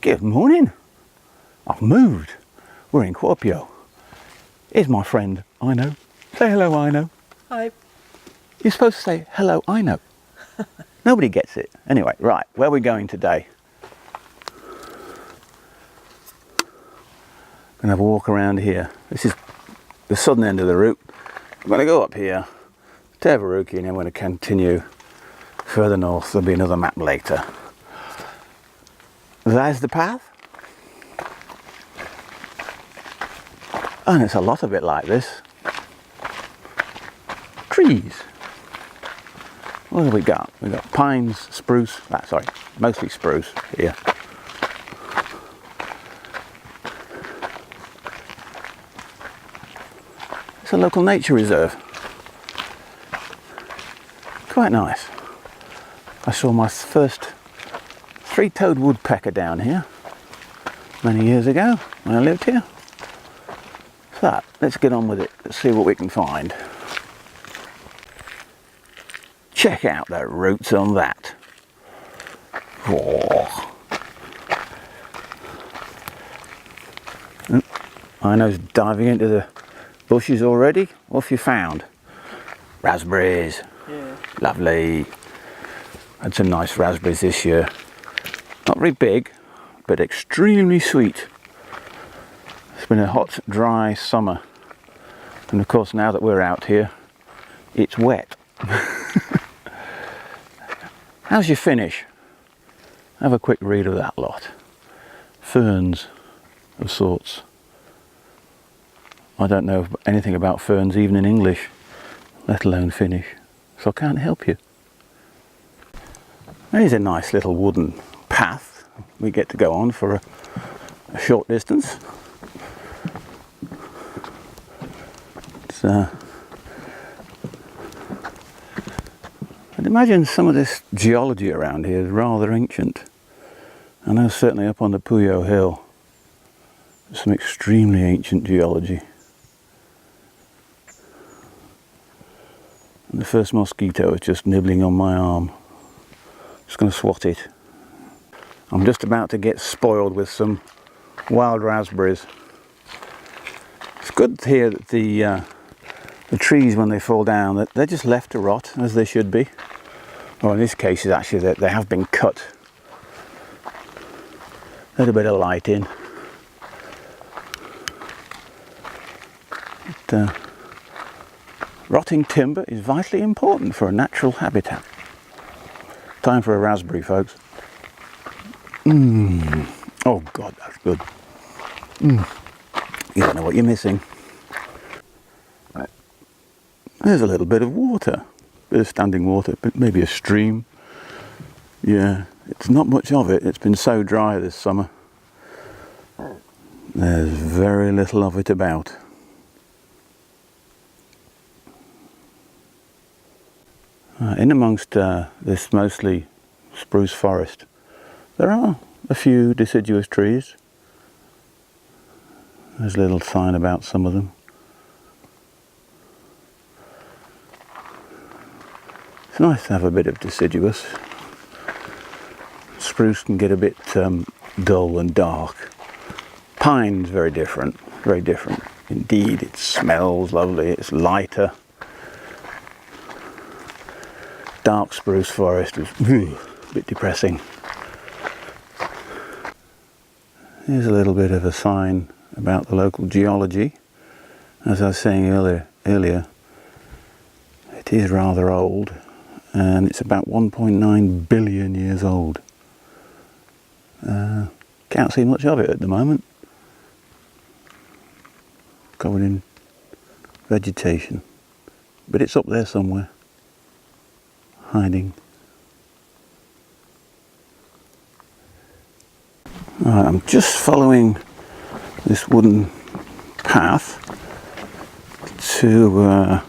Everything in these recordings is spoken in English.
Good morning. I've moved. We're in Kuopio. Here's my friend, Ino. Say hello, Ino. Hi. You're supposed to say hello, Ino. Nobody gets it. Anyway, right, where are we going today? I'm going to have a walk around here. This is the southern end of the route. I'm going to go up here to Everuki and then I'm going to continue further north. There'll be another map later. There's the path. And it's a lot of it like this. Trees. What have we got? We've got pines, spruce, mostly spruce here. It's a local nature reserve. Quite nice. I saw my first three-toed woodpecker down here many years ago when I lived here. So let's get on with it. Let's see what we can find. Check out the roots on that. Oh. Ino's diving into the bushes already. What have you found? Raspberries. Yeah. Lovely. Had some nice raspberries this year. Not very big, but extremely sweet. It's been a hot, dry summer. And of course, now that we're out here, it's wet. How's your finish? Have a quick read of that lot. Ferns of sorts. I don't know anything about ferns even in English, let alone Finnish, so I can't help you. There's a nice little wooden path we get to go on for a short distance. I'd imagine some of this geology around here is rather ancient. I know certainly up on the Puyo Hill there's some extremely ancient geology. And the first mosquito is just nibbling on my arm. Just going to swat it. I'm just about to get spoiled with some wild raspberries. It's good to hear that the trees, when they fall down, that they're just left to rot as they should be. Or in this case, it's actually that they have been cut. A little bit of light in. Rotting timber is vitally important for a natural habitat. Time for a raspberry, folks. Oh God, that's good. You don't know what you're missing. Right. There's a little bit of water. Bit of standing water, but maybe a stream. Yeah, it's not much of it. It's been so dry this summer. There's very little of it about. In amongst this mostly spruce forest, there are a few deciduous trees. There's a little sign about some of them. It's nice to have a bit of deciduous. Spruce can get a bit dull and dark. Pine's very different indeed. It smells lovely, it's lighter. Dark spruce forest is a bit depressing. Here's a little bit of a sign about the local geology. As I was saying earlier, it is rather old, and it's about 1.9 billion years old. Can't see much of it at the moment. Covered in vegetation, but it's up there somewhere, hiding. I'm just following this wooden path to a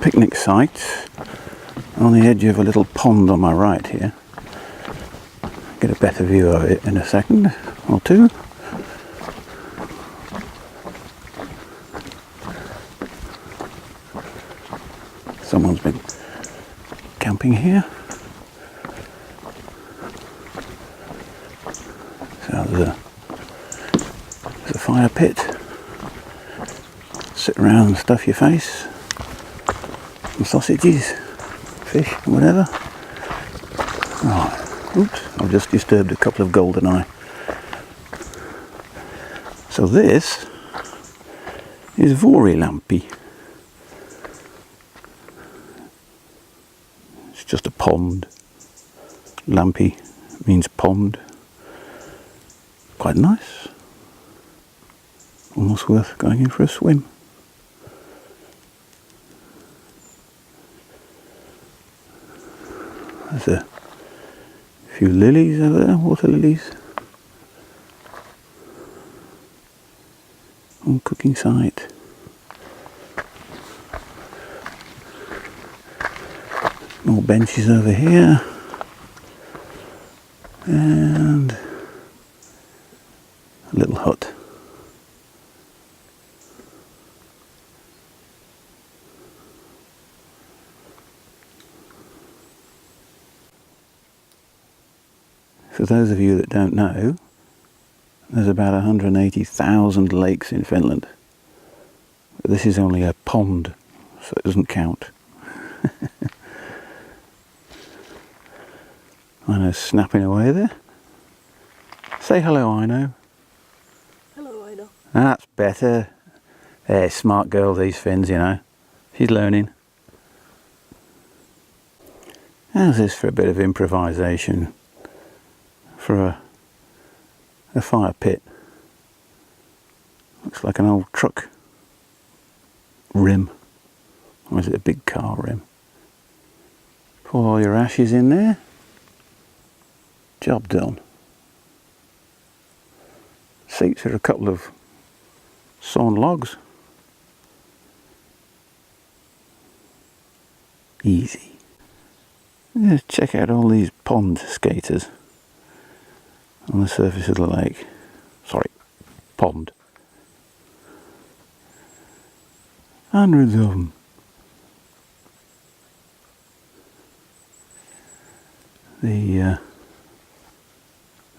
picnic site on the edge of a little pond on my right here. Get a better view of it in a second or two. Someone's been camping here. So There's a fire pit. Sit around and stuff your face. Some sausages, fish, whatever. Right, oops, I've just disturbed a couple of goldeneye. So this is Neulaniemi. It's just a pond. Lampi means pond. Quite nice. Almost worth going in for a swim. There's a few lilies over there, water lilies. On cooking site. More benches over here. And a little hut. For those of you that don't know, there's about 180,000 lakes in Finland. But this is only a pond, so it doesn't count. Ino's snapping away there. Say hello, Ino. Hello, Ino. That's better. They're smart girls, these Finns, you know. She's learning. How's this for a bit of improvisation? For a fire pit. Looks like an old truck rim. Or is it a big car rim? Pour all your ashes in there. Job done. Seats are a couple of sawn logs. Easy. Let's check out all these pond skaters on the surface of the lake. Sorry, pond. Hundreds of them.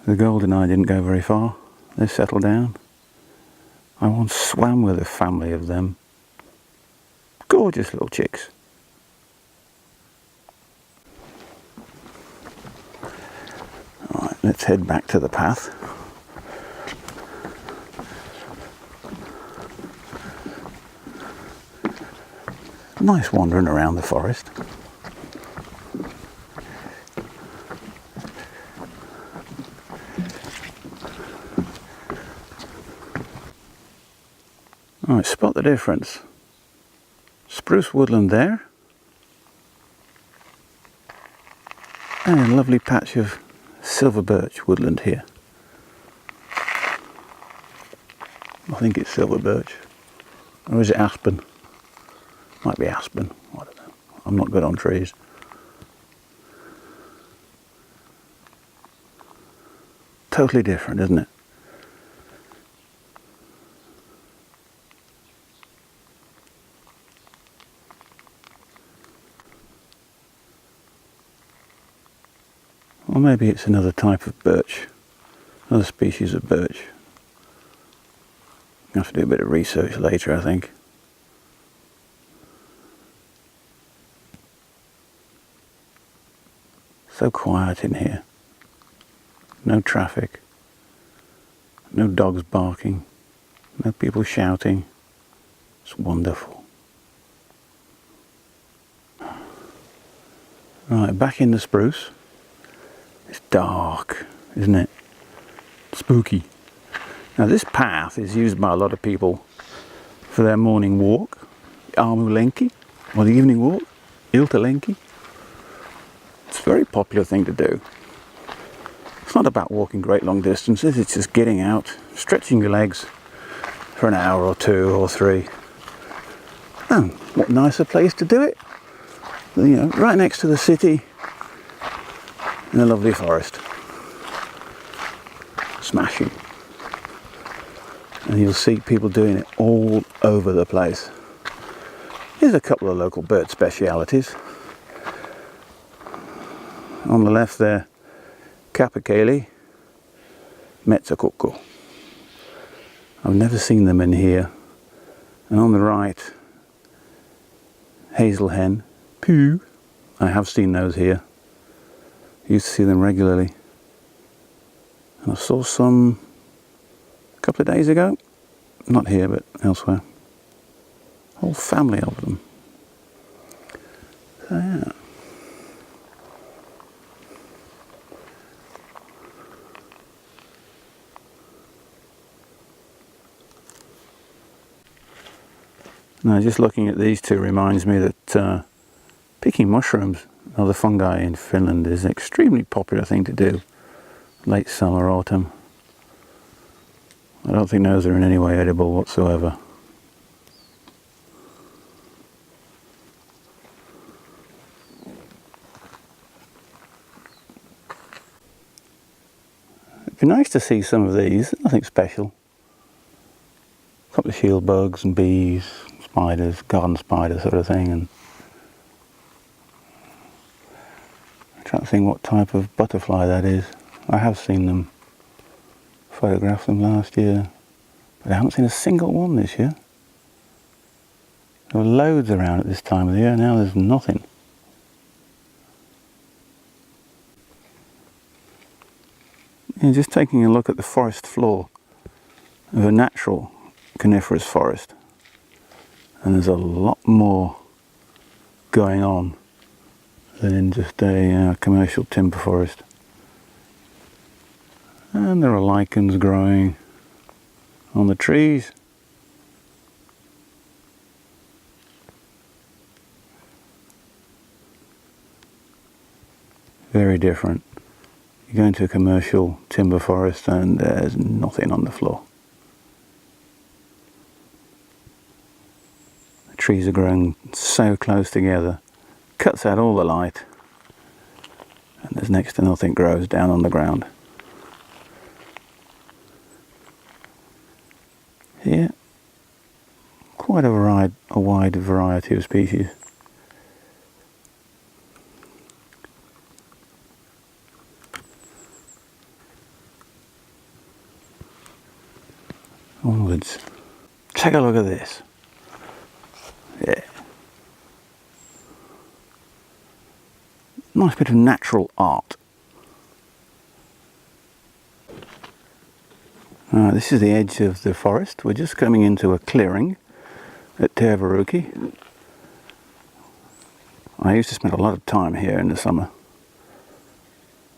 The goldeneye didn't go very far. They settled down. I once swam with a family of them. Gorgeous little chicks. Alright, let's head back to the path. Nice wandering around the forest. Alright, spot the difference. Spruce woodland there. And a lovely patch of silver birch woodland here. I think it's silver birch. Or is it aspen? Might be aspen. I don't know. I'm not good on trees. Totally different, isn't it? Or maybe it's another type of birch, another species of birch. I'll have to do a bit of research later, I think. So quiet in here. No traffic. No dogs barking. No people shouting. It's wonderful. Right, back in the spruce. It's dark, isn't it? Spooky. Now this path is used by a lot of people for their morning walk, aamulenki, or the evening walk, iltalenki. It's a very popular thing to do. It's not about walking great long distances, it's just getting out, stretching your legs for an hour or two or three. And what nicer place to do it? You know, right next to the city, in a lovely forest. Smashing. And you'll see people doing it all over the place. Here's a couple of local bird specialities. On the left there, capercaillie, metsäkukku. I've never seen them in here. And on the right, hazel hen, poo. I have seen those here. I used to see them regularly. And I saw some a couple of days ago. Not here, but elsewhere. Whole family of them. So yeah. Now, just looking at these two reminds me that picking mushrooms, other fungi in Finland, is an extremely popular thing to do late summer, autumn. I don't think those are in any way edible whatsoever. It'd be nice to see some of these, nothing special. A couple of shield bugs and bees, spiders, garden spider sort of thing. And I'm trying to think what type of butterfly that is. I have seen them, photographed them last year, but I haven't seen a single one this year. There were loads around at this time of the year, now there's nothing. And just taking a look at the forest floor of a natural coniferous forest, and there's a lot more going on than in just a commercial timber forest. And there are lichens growing on the trees. Very different. You go into a commercial timber forest and there's nothing on the floor. The trees are growing so close together, cuts out all the light, and there's next to nothing grows down on the ground. Here, quite a wide variety of species. Onwards. Take a look at this. Yeah. Nice bit of natural art. This is the edge of the forest. We're just coming into a clearing at Tervaruki. I used to spend a lot of time here in the summer.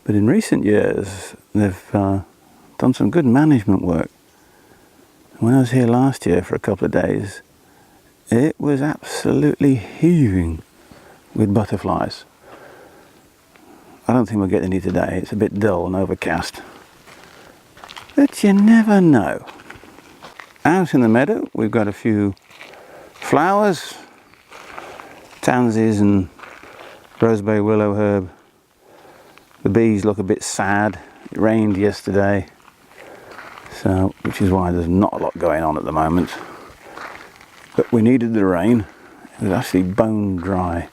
But in recent years, they've done some good management work. When I was here last year for a couple of days, it was absolutely heaving with butterflies. I don't think we'll get any today. It's a bit dull and overcast. But you never know. Out in the meadow, we've got a few flowers, tansies and roseberry willow herb. The bees look a bit sad. It rained yesterday, so which is why there's not a lot going on at the moment. But we needed the rain. It was actually bone dry.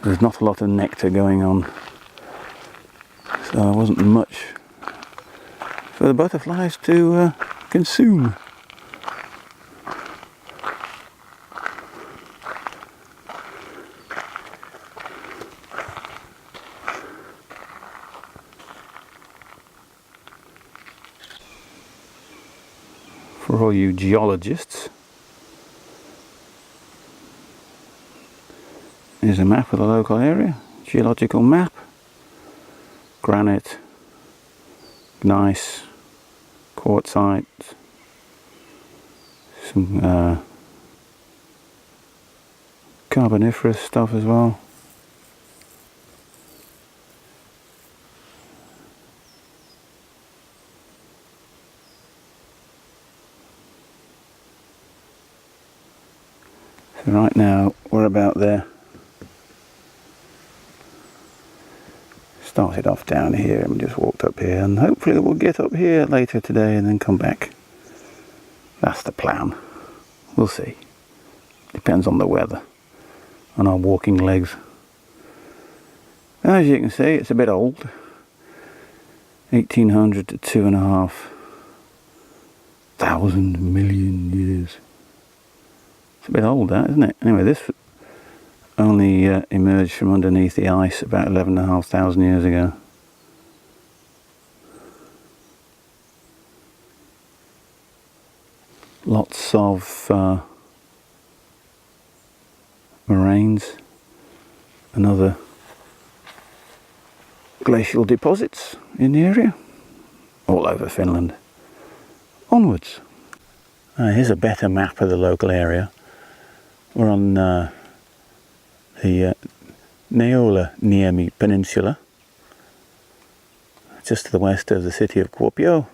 There's not a lot of nectar going on, so there wasn't much for the butterflies to consume. For all you geologists, here's a map of the local area, geological map, granite, gneiss, quartzite, some carboniferous stuff as well. So right now we're about there. Started off down here and just walked up here, and hopefully we'll get up here later today and then come back. That's the plan. We'll see. Depends on the weather, on our walking legs. As you can see, it's a bit old. 1800 to 2,500 million years. It's a bit old, that, isn't it? Anyway, this only emerged from underneath the ice about 11,500 years ago. Lots of moraines and other glacial deposits in the area, all over Finland. Onwards. Here's a better map of the local area. We're on the Neulaniemi Peninsula, just to the west of the city of Kuopio,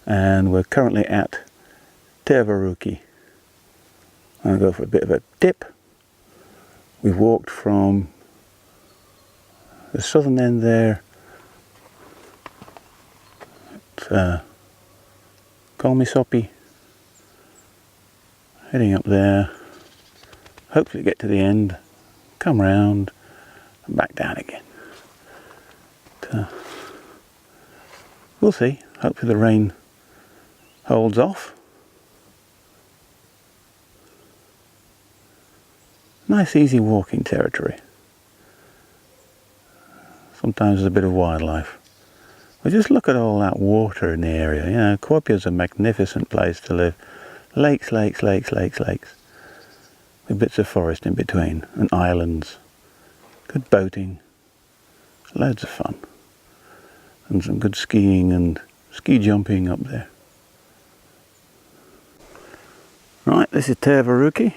and we're currently at Tervaruki. I'm going to go for a bit of a dip. We've walked from the southern end there at Kolmisopi, heading up there, hopefully get to the end, come round and back down again. But, we'll see, hopefully the rain holds off. Nice easy walking territory. Sometimes there's a bit of wildlife. But just look at all that water in the area. You know, Kuopio's a magnificent place to live. Lakes, lakes, lakes, lakes, lakes. With bits of forest in between and islands. Good boating. Loads of fun. And some good skiing and ski jumping up there. Right, this is Tervaruki.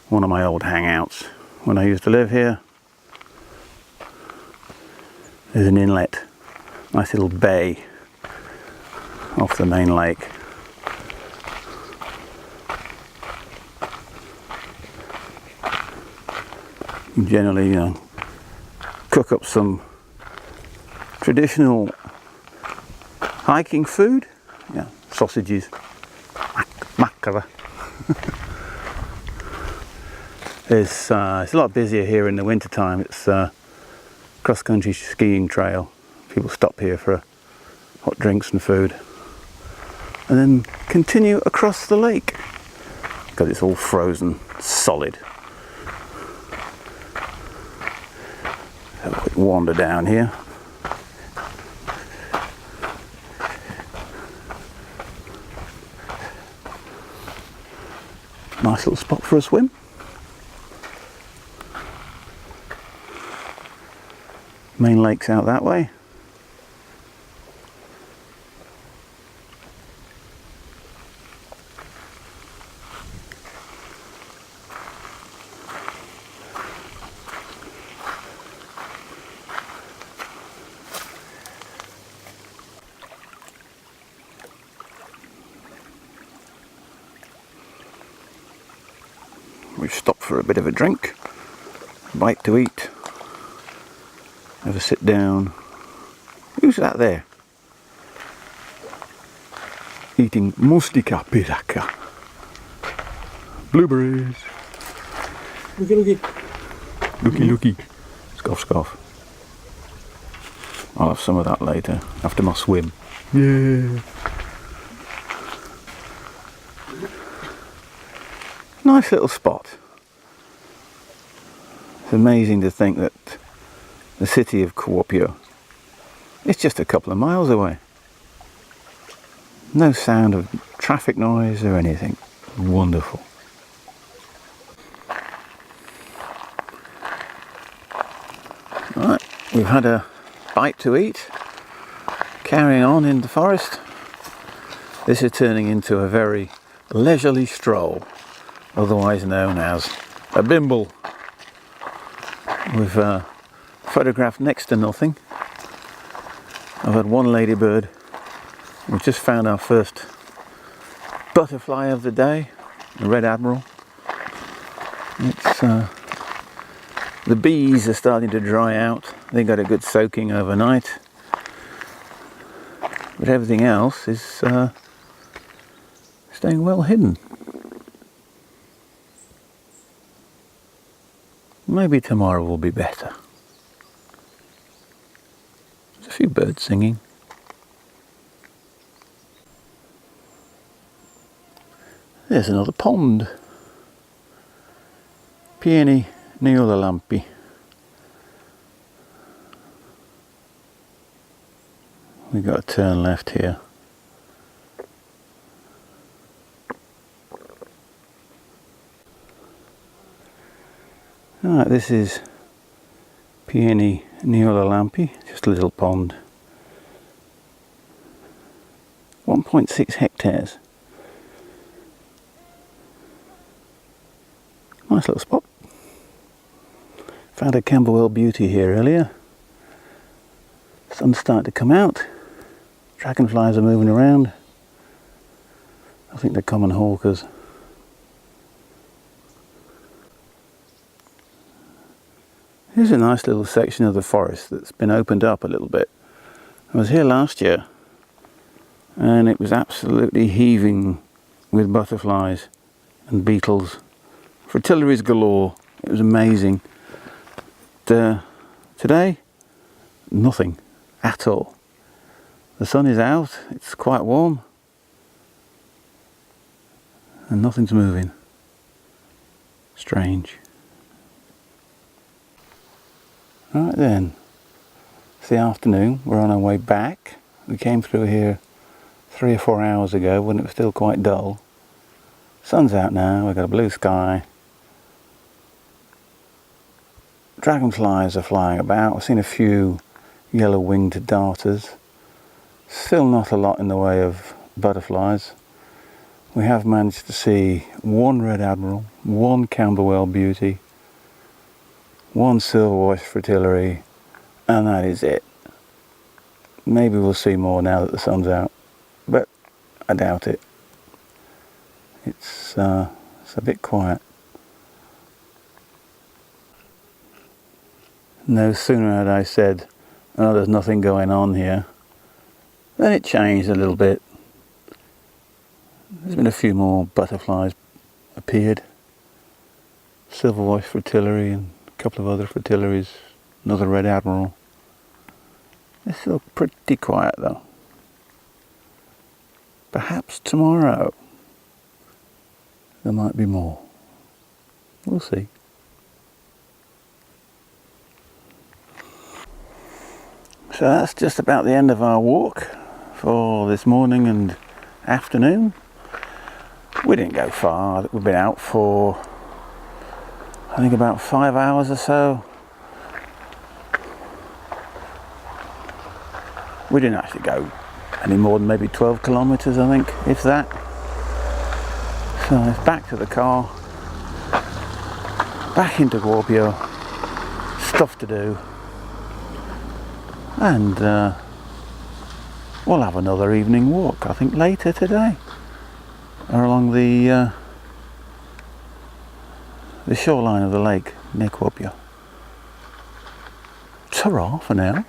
One of my old hangouts when I used to live here. There's an inlet, nice little bay off the main lake. You generally, you know, cook up some traditional hiking food. Yeah, sausages, makkara. It's a lot busier here in the winter time. It's cross-country skiing trail. People stop here for hot drinks and food, and then continue across the lake because it's all frozen solid. Have a quick wander down here. Nice little spot for a swim. Main lake's out that way. We've stopped for a bit of a drink, a bite to eat. Have a sit down. Who's that there? Eating mustika piraka. Blueberries. Looky, looky. Looky, looky. Scoff, scoff. I'll have some of that later, after my swim. Yeah. Nice little spot. It's amazing to think that the city of Kuopio is just a couple of miles away. No sound of traffic noise or anything. Wonderful. Right, we've had a bite to eat. Carrying on in the forest. This is turning into a very leisurely stroll, otherwise known as a bimble. We've photographed next to nothing. I've had one ladybird. We've just found our first butterfly of the day, the red admiral. It's the bees are starting to dry out. They got a good soaking overnight, but everything else is staying well hidden. Maybe tomorrow will be better. There's a few birds singing. There's another pond. Pieni Neulaniemi. We've got to turn left here. Alright, this is Pieni Neulaniemi, just a little pond. 1.6 hectares. Nice little spot. Found a Camberwell beauty here earlier. Sun's starting to come out. Dragonflies are moving around. I think they're common hawkers. Here's a nice little section of the forest that's been opened up a little bit. I was here last year and it was absolutely heaving with butterflies and beetles. Fritillaries galore. It was amazing. Today, nothing at all. The sun is out, it's quite warm, and nothing's moving. Strange. Right then, it's the afternoon, we're on our way back. We came through here 3 or 4 hours ago when it was still quite dull. Sun's out now, we've got a blue sky. Dragonflies are flying about. I've seen a few yellow-winged darters. Still not a lot in the way of butterflies. We have managed to see one red admiral, one Camberwell beauty, one silver voice fritillary, and that is it. Maybe we'll see more now that the sun's out, but I doubt it. It's a bit quiet. No sooner had I said, oh, there's nothing going on here, then it changed a little bit. There's been a few more butterflies appeared. Silver voice fritillary and a couple of other fritillaries, another red admiral. It's still pretty quiet though. Perhaps tomorrow there might be more. We'll see. So that's just about the end of our walk for this morning and afternoon. We didn't go far. We've been out for I think about 5 hours or so. We didn't actually go any more than maybe 12 kilometres, I think, if that. So it's back to the car, back into Kuopio, stuff to do, and we'll have another evening walk, I think, later today, along the shoreline of the lake near Kuopio. Ta-ra for now.